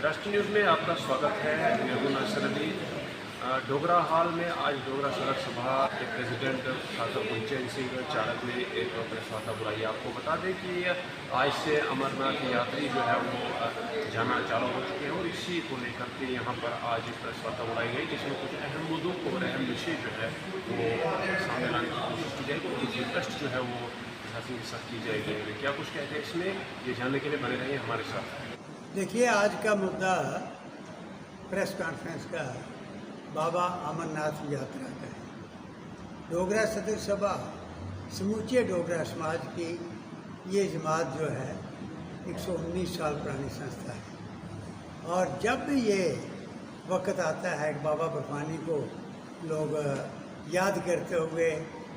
राष्ट्र न्यूज़ में आपका स्वागत है। मैं हूं नासिर अली। डोगरा हाल में आज डोगरा सड़क सभा के प्रेसिडेंट डॉक्टर गुलचैन सिंह चाणक ने एक प्रेस वार्ता बुलाई। आपको बता दें कि आज से अमरनाथ यात्री जो है वो जाना चालू हो चुके हैं और इसी को लेकर के यहाँ पर आज एक प्रेस वार्ता बुलाई गई, जिसमें कुछ अहम मुद्दों को और अहम विषय जो है वो सामने लाने की कोशिश की जाएगी और कुछ रिक्वेस्ट जो है वो प्रशासन के साथ की जाएगी। क्या कुछ कहते हैं इसमें, ये जानने के लिए बने रहिए हमारे साथ। देखिए, आज का मुद्दा प्रेस कॉन्फ्रेंस का बाबा अमरनाथ यात्रा का है। डोगरा सदर सभा समूचे डोगरा समाज की ये जमात जो है 119 साल पुरानी संस्था है और जब भी ये वक्त आता है बाबा बर्फानी को लोग याद करते हुए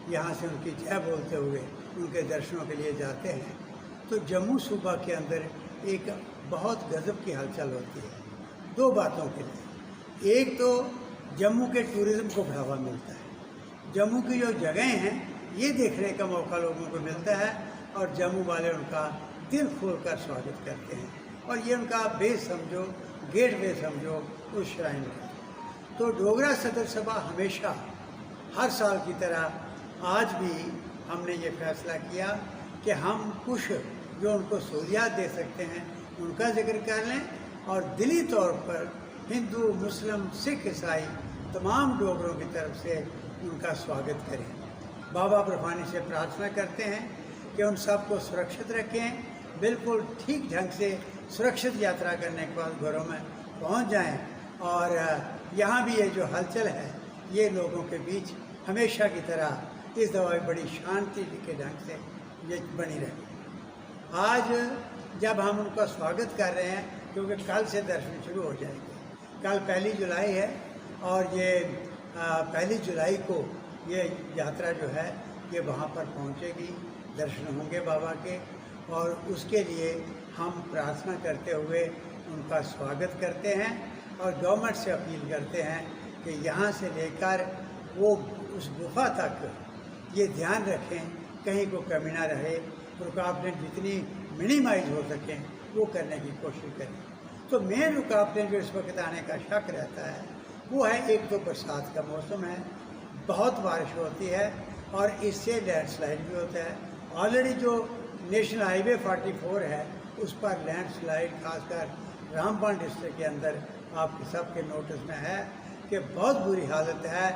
यहाँ से उनकी जय बोलते हुए उनके दर्शनों के लिए जाते हैं, तो जम्मू सूबा के अंदर एक बहुत गजब की हलचल होती है दो बातों के लिए। एक तो जम्मू के टूरिज़्म को बढ़ावा मिलता है, जम्मू की जो जगहें हैं ये देखने का मौका लोगों को मिलता है और जम्मू वाले उनका दिल खोल कर स्वागत करते हैं और ये उनका बेस समझो, गेट वे समझो उस श्राइन का। तो डोगरा सदर सभा हमेशा हर साल की तरह आज भी हमने ये फैसला किया कि हम कुछ जो उनको सहूलियात दे सकते हैं उनका जिक्र कर लें और दिली तौर पर हिंदू, मुस्लिम, सिख, ईसाई तमाम डोगरों की तरफ से उनका स्वागत करें। बाबा बर्फानी से प्रार्थना करते हैं कि उन सब को सुरक्षित रखें, बिल्कुल ठीक ढंग से सुरक्षित यात्रा करने के बाद घरों में पहुंच जाएं और यहाँ भी ये जो हलचल है ये लोगों के बीच हमेशा की तरह इस दफा बड़ी शांति के ढंग से ये बनी रहे। आज जब हम उनका स्वागत कर रहे हैं, क्योंकि कल से दर्शन शुरू हो जाएंगे, कल 1 जुलाई है और ये 1 जुलाई को ये यात्रा जो है ये वहाँ पर पहुँचेगी, दर्शन होंगे बाबा के और उसके लिए हम प्रार्थना करते हुए उनका स्वागत करते हैं और गवर्नमेंट से अपील करते हैं कि यहाँ से लेकर वो उस गुफा तक ये ध्यान रखें कहीं को कमी ना रहे, रुकावटें जितनी मिनिमाइज हो सकें वो करने की कोशिश करें। तो मेन रुकावटें जो इस वक्त आने का शक रहता है वो है, एक तो बरसात का मौसम है, बहुत बारिश होती है और इससे लैंडस्लाइड भी होता है। ऑलरेडी जो नेशनल हाईवे 44 है उस पर लैंडस्लाइड खासकर रामबन डिस्ट्रिक्ट के अंदर आपके सबके नोटिस में है कि बहुत बुरी हालत है,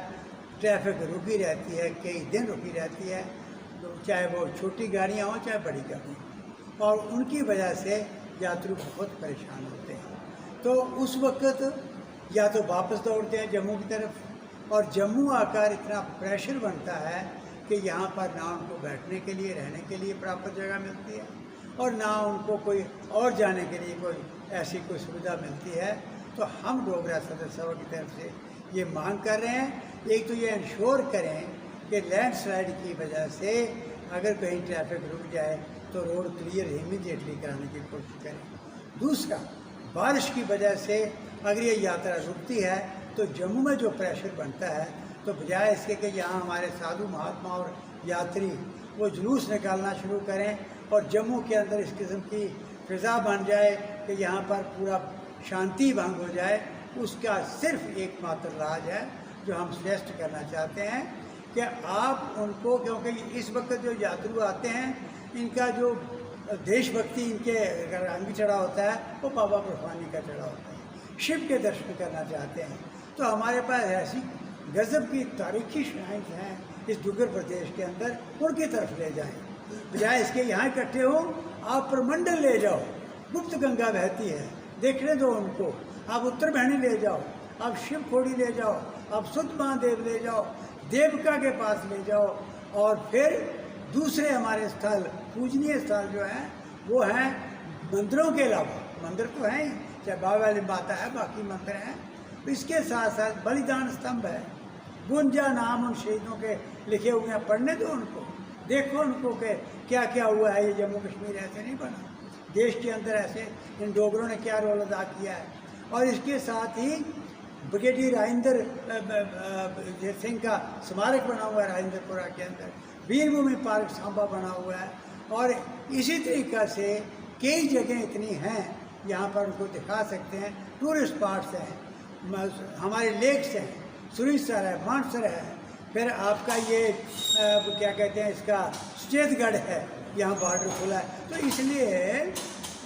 ट्रैफिक रुकी रहती है, कई दिन रुकी रहती है, तो चाहे वो छोटी गाड़ियाँ हों चाहे बड़ी गाड़ियाँ, और उनकी वजह से यात्री बहुत परेशान होते हैं। तो उस वक्त या तो वापस दौड़ते हैं जम्मू की तरफ और जम्मू आकर इतना प्रेशर बनता है कि यहाँ पर ना उनको बैठने के लिए, रहने के लिए प्रॉपर जगह मिलती है और ना उनको कोई और जाने के लिए कोई ऐसी कोई सुविधा मिलती है। तो हम डोगरा सदर सभा की तरफ से ये मांग कर रहे हैं, एक तो ये इंश्योर करें कि लैंडस्लाइड की वजह से अगर कहीं ट्रैफिक रुक जाए तो रोड क्लियर इमीडिएटली कराने की कोशिश करें। दूसरा, बारिश की वजह से अगर ये यात्रा रुकती है तो जम्मू में जो प्रेशर बनता है, तो बजाय इसके कि यहाँ हमारे साधु महात्मा और यात्री वो जुलूस निकालना शुरू करें और जम्मू के अंदर इस किस्म की फिज़ा बन जाए कि यहाँ पर पूरा शांति भंग हो जाए, उसका सिर्फ एकमात्र राज है जो हम सजेस्ट करना चाहते हैं कि आप उनको, क्योंकि इस वक्त जो यात्रु आते हैं इनका जो देशभक्ति इनके रंग चढ़ा होता है वो बाबा बर्फानी का चढ़ा होता है, शिव के दर्शन करना चाहते हैं। तो हमारे पास ऐसी गजब की तारीखी श्राइन हैं इस डुग्गर प्रदेश के अंदर, उनकी तरफ ले जाएं, बजाय इसके यहाँ इकट्ठे हो आप प्रमंडल ले जाओ, गुप्त गंगा बहती है देखने दो उनको, आप उत्तर बहनी ले जाओ, आप शिव खोड़ी ले जाओ, आप सुध महादेव ले जाओ, देवका के पास ले जाओ और फिर दूसरे हमारे स्थल, पूजनीय स्थल जो हैं वो हैं मंदिरों के अलावा, मंदिर तो हैं ही, चाहे बाबा वाली माता है, बाकी मंदिर हैं, इसके साथ साथ बलिदान स्तंभ है, 52 नाम उन शहीदों के लिखे हुए हैं, पढ़ने दो उनको, देखो उनको कि क्या क्या हुआ है। ये जम्मू कश्मीर ऐसे नहीं बना, देश के अंदर ऐसे इन डोगरों ने क्या रोल अदा किया है। और इसके साथ ही ब्रिगेडियर राजेंद्र सिंह का स्मारक बना हुआ है राजेंद्रपुरा के अंदर, वीरभूमि पार्क सांबा बना हुआ है और इसी तरीक़ा से कई जगह इतनी हैं यहाँ पर उनको दिखा सकते हैं। टूरिस्ट स्पॉट्स हैं, हमारे लेक्स हैं, सुरीसर है, मानसर है, फिर आपका ये क्या कहते हैं इसका सचेतगढ़ है, यहाँ बॉर्डर खुला है। तो इसलिए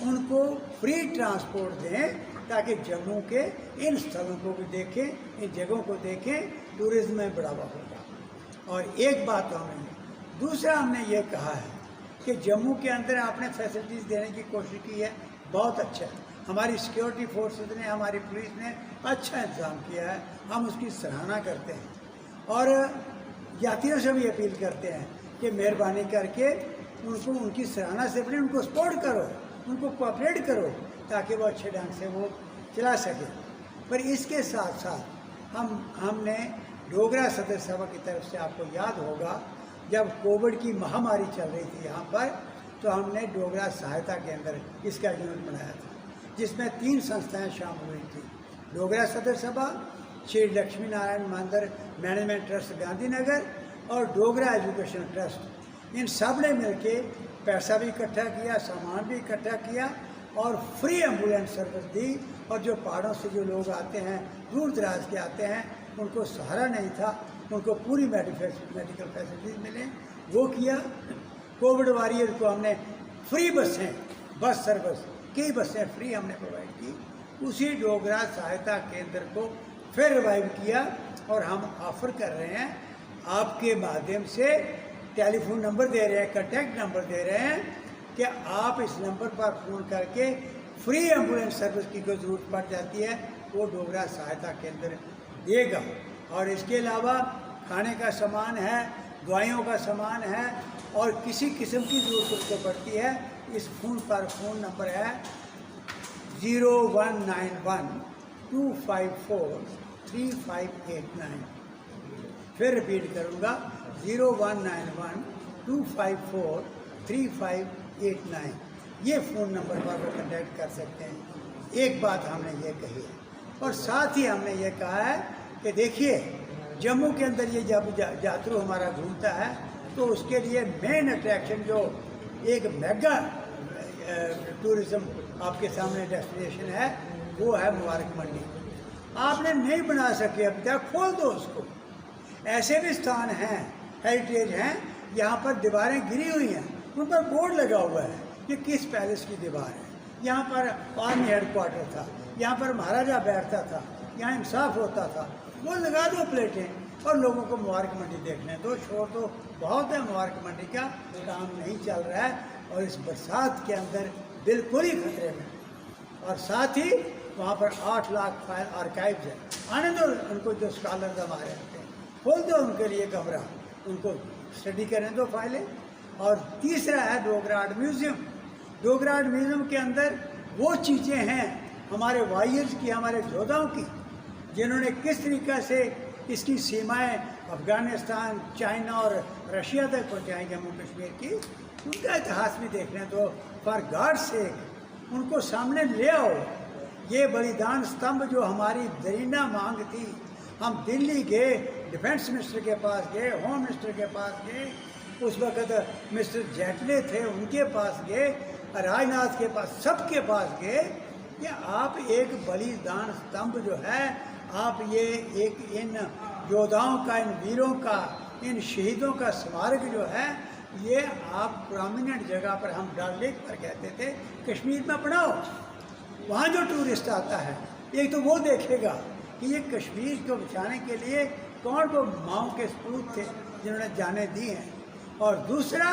उनको फ्री ट्रांसपोर्ट दें ताकि जम्मू के इन स्थलों को भी देखें, इन जगहों को देखें, टूरिज्म में बढ़ावा होगा। और एक बात तो हमने दूसरा हमने ये कहा है कि जम्मू के अंदर आपने फैसिलिटीज़ देने की कोशिश की है, बहुत अच्छा। हमारी सिक्योरिटी फोर्सेस ने, हमारी पुलिस ने अच्छा इंतज़ाम किया है, हम उसकी सराहना करते हैं। और यात्रियों से भी अपील करते हैं कि मेहरबानी करके उनको उनकी सराहना से अपने उनको सपोर्ट करो, उनको कोऑपरेट करो ताकि वो अच्छे ढंग से वो चला सके। पर इसके साथ साथ हमने डोगरा सदर सभा की तरफ से, आपको याद होगा जब कोविड की महामारी चल रही थी यहाँ पर, तो हमने डोगरा सहायता केंद्र इसका यूनिट बनाया था, जिसमें 3 संस्थाएं शामिल हुई थी। डोगरा सदर सभा, श्री लक्ष्मी नारायण मंदिर मैनेजमेंट ट्रस्ट गांधीनगर और डोगरा एजुकेशन ट्रस्ट। इन सब ने मिलके पैसा भी इकट्ठा किया, सामान भी इकट्ठा किया और फ्री एम्बुलेंस सर्विस दी। और जो पहाड़ों से जो लोग आते हैं, दूर दराज के आते हैं, उनको सहारा नहीं था, उनको पूरी मेडिकल फैसिलिटीज मिले, वो किया। कोविड वॉरियर को हमने फ्री बसें, बस सर्विस, कई बसें फ्री हमने प्रोवाइड की। उसी डोगरा सहायता केंद्र को फिर रिवाइव किया और हम ऑफ़र कर रहे हैं, आपके माध्यम से टेलीफोन नंबर दे रहे हैं, कॉन्टैक्ट नंबर दे रहे हैं कि आप इस नंबर पर फ़ोन करके फ्री एम्बुलेंस सर्विस की कोई ज़रूरत पड़ जाती है, वो डोगरा सहायता केंद्र देगा। और इसके अलावा खाने का सामान है, दवाइयों का सामान है और किसी किस्म की ज़रूरत उसको पड़ती है, इस फ़ोन पर फ़ोन नंबर है 0191-254-3589। फिर रिपीट करूँगा 0191-254-3589। ये फ़ोन नंबर पर वो कॉन्टैक्ट कर सकते हैं। एक बात हमने ये कही है और साथ ही हमने ये कहा है कि देखिए जम्मू के अंदर ये जब यात्रु हमारा घूमता है तो उसके लिए मेन अट्रैक्शन जो एक मेगा टूरिज़्म आपके सामने डेस्टिनेशन है, वो है मुबारक मंडी। आपने नहीं बना सके अभी तक, खोल दो उसको। ऐसे भी स्थान हैं, हेरिटेज हैं, यहाँ पर दीवारें गिरी हुई हैं, उन पर बोर्ड लगा हुआ है कि किस पैलेस की दीवार है। यहाँ पर आर्मी हेडक्वार्टर था, यहाँ पर महाराजा बैठता था, यहाँ इंसाफ होता था, वो लगा दो प्लेटें और लोगों को मुबारक मंडी देखने दो। शोर तो बहुत है, मुबारक मंडी का काम नहीं चल रहा है और इस बरसात के अंदर बिल्कुल ही खतरे में। और साथ ही वहाँ पर 8 लाख फाइल आर्काइव्स है, आने दो उनको, जो स्कॉलर्स हमारे आते हैं, खोल दो उनके लिए कमरा, उनको स्टडी करने दो फाइलें। और तीसरा है Dogra art museum. Dogra art museum के अंदर वो चीज़ें हैं हमारे वॉरियर्स की, हमारे योद्धाओं की, जिन्होंने किस तरीक़ा से इसकी सीमाएं अफ़गानिस्तान, चाइना और रशिया तक पहुँचाई जम्मू कश्मीर की, उनका इतिहास भी देखने दो। फॉर गॉड सेक उनको सामने ले आओ। ये बलिदान स्तंभ जो हमारी दरीना मांग थी, हम दिल्ली गए, डिफेंस मिनिस्टर के पास गए, होम मिनिस्टर के पास गए, उस वक़्त मिस्टर जेटले थे उनके पास गए, राजनाथ के पास, सबके पास गए कि आप एक बलिदान स्तंभ जो है, आप ये एक इन योद्धाओं का, इन वीरों का, इन शहीदों का स्मारक जो है, ये आप प्रोमिनेंट जगह पर, हम डल लेक पर कहते थे, कश्मीर में बनाओ। वहाँ जो टूरिस्ट आता है, एक तो वो देखेगा कि ये कश्मीर को बचाने के लिए कौन वो माओ के सपूत थे जिन्होंने जानें दी हैं, और दूसरा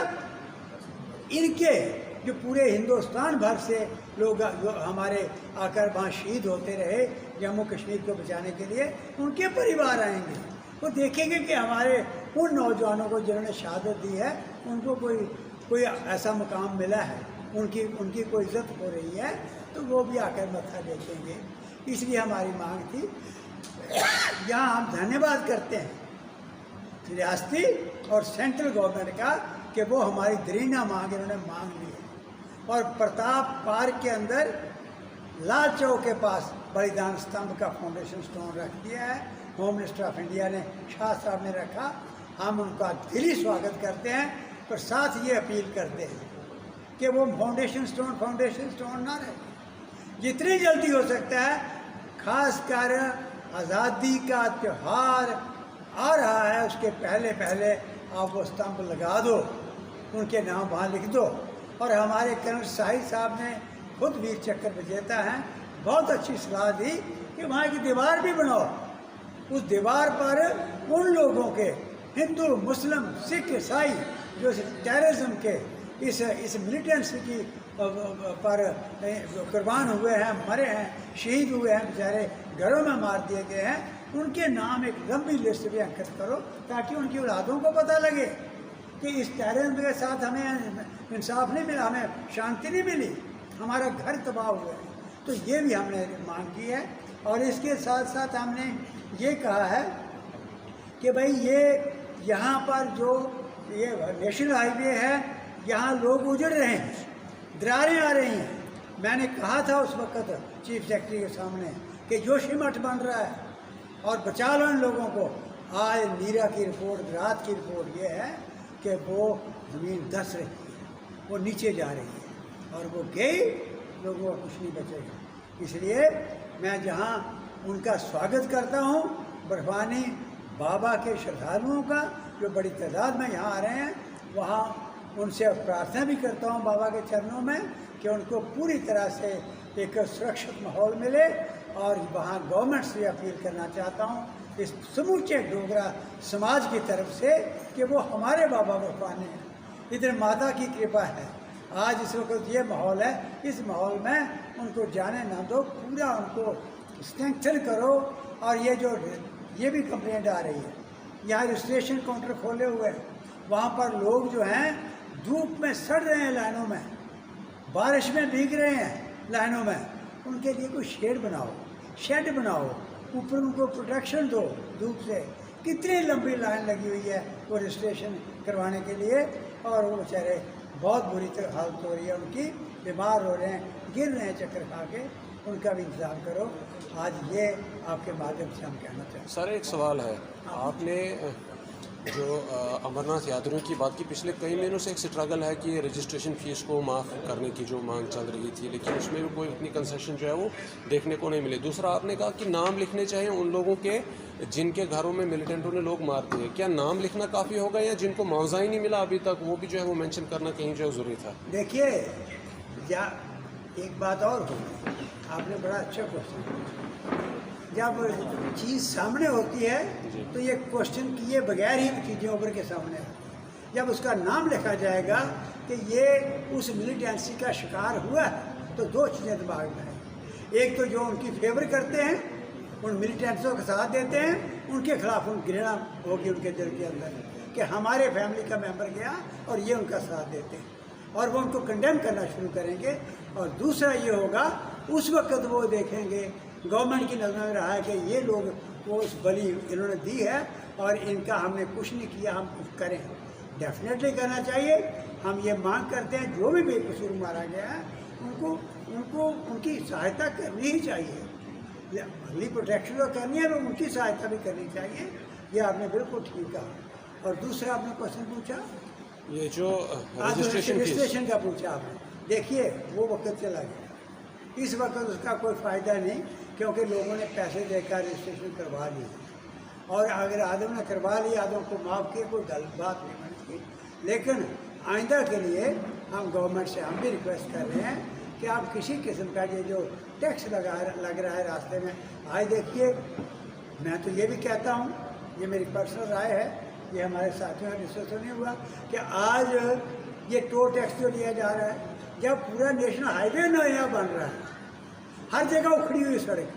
इनके जो पूरे हिंदुस्तान भर से लोग जो हमारे आकर वहाँ शहीद होते रहे जम्मू कश्मीर को बचाने के लिए, उनके परिवार आएंगे, वो देखेंगे कि हमारे उन नौजवानों को जिन्होंने शहादत दी है, उनको कोई ऐसा मुकाम मिला है, उनकी कोई इज्जत हो रही है, तो वो भी आकर मत्था टेकेंगे। इसलिए हमारी मांग थी। यहाँ हम धन्यवाद करते हैं रियासती और सेंट्रल गवर्नमेंट का कि वो हमारी दरीना मांग इन्होंने मांग ली है। और प्रताप पार्क के अंदर लाल चौक के पास बलिदान स्तंभ का फाउंडेशन स्टोन रख दिया है, होम मिनिस्टर ऑफ इंडिया ने, शाह साहब ने रखा। हम उनका दिली स्वागत करते हैं, पर साथ ये अपील करते हैं कि वो फाउंडेशन स्टोन ना रहे। जितनी जल्दी हो सकता है, खासकर आज़ादी का त्यौहार आ रहा है उसके पहले पहले आप वो स्टंप लगा दो, उनके नाम वहाँ लिख दो। और हमारे कर्नल शाहिद साहब ने खुद वीर चक्र विजेता हैं, बहुत अच्छी सलाह दी कि वहाँ की दीवार भी बनाओ। उस दीवार पर उन लोगों के, हिंदू मुस्लिम सिख ईसाई, जो टेररिज्म के इस मिलिटेंसी की पर कुर्बान हुए हैं, मरे हैं, शहीद हुए हैं, बेचारे घरों में मार दिए गए हैं, उनके नाम एक लंबी लिस्ट भी अंकित करो, ताकि उनकी औलादों को पता लगे कि इस टेररिज्म के साथ हमें इंसाफ नहीं मिला, हमें शांति नहीं मिली, हमारा घर तबाह हुआ है। तो ये भी हमने मांग की है। और इसके साथ साथ हमने ये कहा है कि भाई ये यहाँ पर जो ये नेशनल हाईवे है, यहाँ लोग उजड़ रहे हैं, दरारें आ रही हैं। मैंने कहा था उस वक्त चीफ सेक्रेटरी के सामने कि जोशीमठ बन रहा है और बचा लो इन लोगों को। आज नीरा की रिपोर्ट, रात की रिपोर्ट ये है कि वो ज़मीन धंस रही है, वो नीचे जा रही है, और वो गई, लोगों को कुछ नहीं बचेगा। इसलिए मैं जहाँ उनका स्वागत करता हूँ, बर्फानी बाबा के श्रद्धालुओं का जो बड़ी तादाद में यहाँ आ रहे हैं, वहाँ उनसे प्रार्थना भी करता हूँ बाबा के चरणों में कि उनको पूरी तरह से एक सुरक्षित माहौल मिले। और वहाँ गवर्नमेंट से अपील करना चाहता हूँ इस समूचे डोगरा समाज की तरफ से कि वो हमारे बाबा बर्फानी हैं, इधर माता की कृपा है। आज इस वक्त ये माहौल है, इस माहौल में उनको जाने ना दो, पूरा उनको स्ट्रेंथन करो। और ये भी कंप्लेंट आ रही है, यहाँ रजिस्ट्रेशन काउंटर खोले हुए हैं, वहाँ पर लोग जो हैं धूप में सड़ रहे हैं लाइनों में, बारिश में भीग रहे हैं लाइनों में, उनके लिए कोई शेड बनाओ, ऊपर उनको प्रोटेक्शन दो धूप से। कितनी लंबी लाइन लगी हुई है वो रजिस्ट्रेशन करवाने के लिए, और वो बेचारे बहुत बुरी तरह हालत हो रही है उनकी, बीमार हो रहे हैं, गिर रहे हैं चक्कर खा के, उनका भी इंतज़ाम करो। आज ये आपके माध्यम से हम कहना चाहते हैं। सर एक सवाल है, आपने जो अमरनाथ यात्रियों की बात की, पिछले कई महीनों से एक स्ट्रगल है कि रजिस्ट्रेशन फ़ीस को माफ़ करने की जो मांग चल रही थी, लेकिन उसमें भी कोई इतनी कंसेशन जो है वो देखने को नहीं मिली। दूसरा, आपने कहा कि नाम लिखने चाहिए उन लोगों के जिनके घरों में मिलिटेंटों ने लोग मार दिए। क्या नाम लिखना काफ़ी होगा, या जिनको मुआवजा ही नहीं मिला अभी तक, वो भी जो है वो मेंशन करना कहीं जो है ज़रूरी था? देखिए, या एक बात और होगी, आपने बड़ा अच्छा क्वेश्चन पूछा। जब चीज़ सामने होती है तो ये क्वेश्चन किए बगैर ही चीज़ें उभर के सामने आती हैं। जब उसका नाम लिखा जाएगा कि ये उस मिलिटेंसी का शिकार हुआ है, तो दो चीज़ें दिमाग में हैं। एक तो जो उनकी फेवर करते हैं, उन मिलिटेंट्सों का साथ देते हैं, उनके खिलाफ उन घृणा होगी उनके दिल के अंदर कि हमारे फैमिली का मेंबर गया और ये उनका साथ देते हैं, और वो उनको कंडेम करना शुरू करेंगे। और दूसरा ये होगा, उस वक्त वो देखेंगे, गवर्नमेंट की नज़र में रहा है कि ये लोग वो उस बलि इन्होंने दी है और इनका हमने कुछ नहीं किया, हम कुछ करें। डेफिनेटली करना चाहिए। हम ये मांग करते हैं जो भी बेकसूर मारा गया है उनको उनकी सहायता करनी ही चाहिए। अगली प्रोटेक्शन तो करनी है, तो उनकी सहायता भी करनी चाहिए। ये आपने बिल्कुल ठीक कहा। और दूसरा आपने क्वेश्चन पूछा, ये जो रजिस्ट्रेशन का पूछा आपने। देखिए, वो वक्त चला गया, इस वक्त उसका कोई फ़ायदा नहीं, क्योंकि लोगों ने पैसे देकर रजिस्ट्रेशन करवा ली। और अगर आदम ने करवा लिया, आदम को माफ़ किया, कोई गलत बात नहीं बनती। लेकिन आइंदा के लिए हम गवर्नमेंट से हम भी रिक्वेस्ट कर रहे हैं कि आप किसी किस्म का ये जो टैक्स लग रहा है रास्ते में, आज देखिए, मैं तो ये भी कहता हूँ, ये मेरी पर्सनल राय है, ये हमारे साथियों का डिस्कशन नहीं हुआ कि आज ये टोल टैक्स जो लिया जा रहा है, जब पूरा नेशनल हाईवे नया बन रहा है, हर जगह उखड़ी हुई सड़क,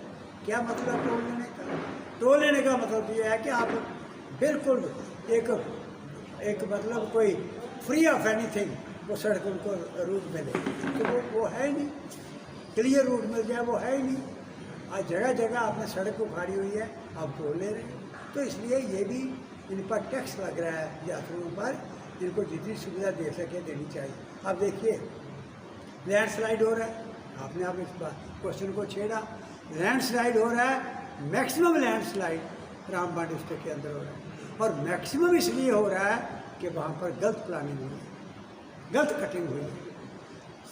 क्या मतलब टोल लेने का? टोल लेने का मतलब ये है कि आप बिल्कुल एक मतलब कोई फ्री ऑफ एनीथिंग वो सड़क उनको रूट मिले, तो वो है ही नहीं, क्लियर रूट मिल जाए, वो है ही नहीं। आज जगह जगह आपने सड़क उखाड़ी हुई है, आप टोल ले रहे हैं। तो इसलिए ये भी इन पर टैक्स लग रहा है यात्रियों पर, जिनको जितनी सुविधा दे सके देनी चाहिए। अब देखिए, लैंडस्लाइड हो रहा है, आपने आप इस क्वेश्चन को छेड़ा। लैंडस्लाइड हो रहा है, मैक्सिमम लैंडस्लाइड रामबन डिस्ट्रिक्ट के अंदर हो रहा है, और मैक्सिमम इसलिए हो रहा है कि वहाँ पर गलत प्लानिंग हुई है, गलत कटिंग हुई है।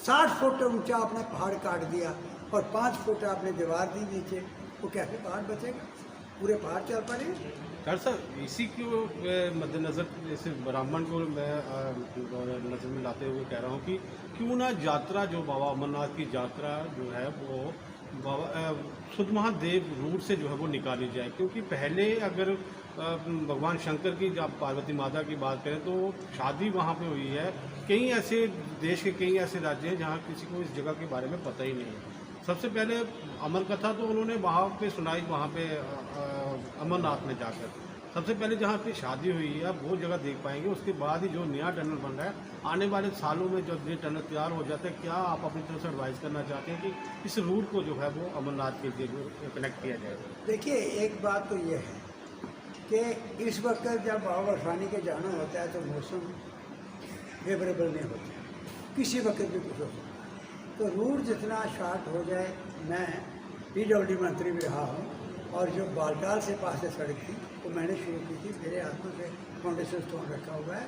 60 फुट ऊंचा आपने पहाड़ काट दिया, और 5 फुट आपने दीवार दी नीचे, वो कैसे पहाड़ बचेगा? पूरे पहाड़ चल पड़े। डॉक्टर साहब, इसी को मद्देनज़र जैसे ब्राह्मण को मैं नज़र में लाते हुए कह रहा हूँ कि क्यों ना यात्रा जो बाबा अमरनाथ की यात्रा जो है वो बाबा सुध महादेव रूट से जो है वो निकाली जाए, क्योंकि पहले अगर भगवान शंकर की जब पार्वती माता की बात करें तो शादी वहाँ पे हुई है। कई ऐसे देश के कई ऐसे राज्य हैं जहाँ किसी को इस जगह के बारे में पता ही नहीं है। सबसे पहले अमर कथा तो उन्होंने वहाँ पे सुनाई, वहाँ पे अमरनाथ में जाकर सबसे पहले जहाँ पे शादी हुई है आप वो जगह देख पाएंगे। उसके बाद ही जो नया टनल बन रहा है, आने वाले सालों में जब ये टनल तैयार हो जाता है, क्या आप अपनी तरफ से एडवाइस करना चाहते हैं कि इस रूट को जो है वो अमरनाथ के लिए कनेक्ट किया जाए? देखिए, एक बात तो ये है कि इस वक्त जब बाबा बर्फानी के जाना होता है तो मौसम फेवरेबल नहीं होता, किसी वक्त भी कुछ हो सकता है। तो रूट जितना शॉर्ट हो जाए, मैं PWD मंत्री भी रहा हूँ और जो बालटाल से पास से सड़क थी वो मैंने शुरू की थी, मेरे हाथों से फाउंडेशन स्टोन रखा हुआ है।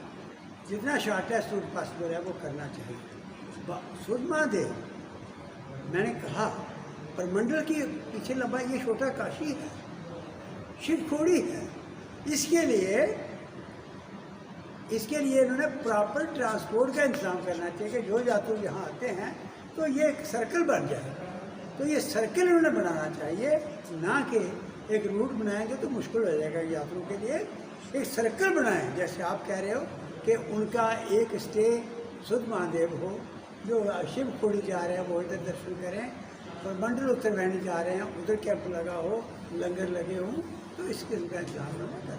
जितना शॉर्टेस्ट रूट पॉसिबल है वो करना चाहिए। सुध महादेव मैंने कहा परमंडल की पीछे लंबाई ये छोटा काशी है, शिवखोड़ी है। इसके लिए इन्होंने प्रॉपर ट्रांसपोर्ट का इंतजाम करना चाहिए कि जो यात्री यहाँ आते हैं तो ये एक सर्कल बन जाए। तो ये सर्कल इन्होंने बनाना चाहिए, ना कि एक रूट बनाएंगे तो मुश्किल हो जाएगा यात्रियों के लिए। एक सर्कल बनाएं, जैसे आप कह रहे हो कि उनका एक स्टे सुध महादेव हो, जो शिवखोड़ी जा रहे हैं वो इधर दर्शन करें, और मंडल उत्तरवैनी जा रहे हैं उधर कैंप लगा हो, लंगर लगे हों, तो इस किस्म का इंतजाम करना।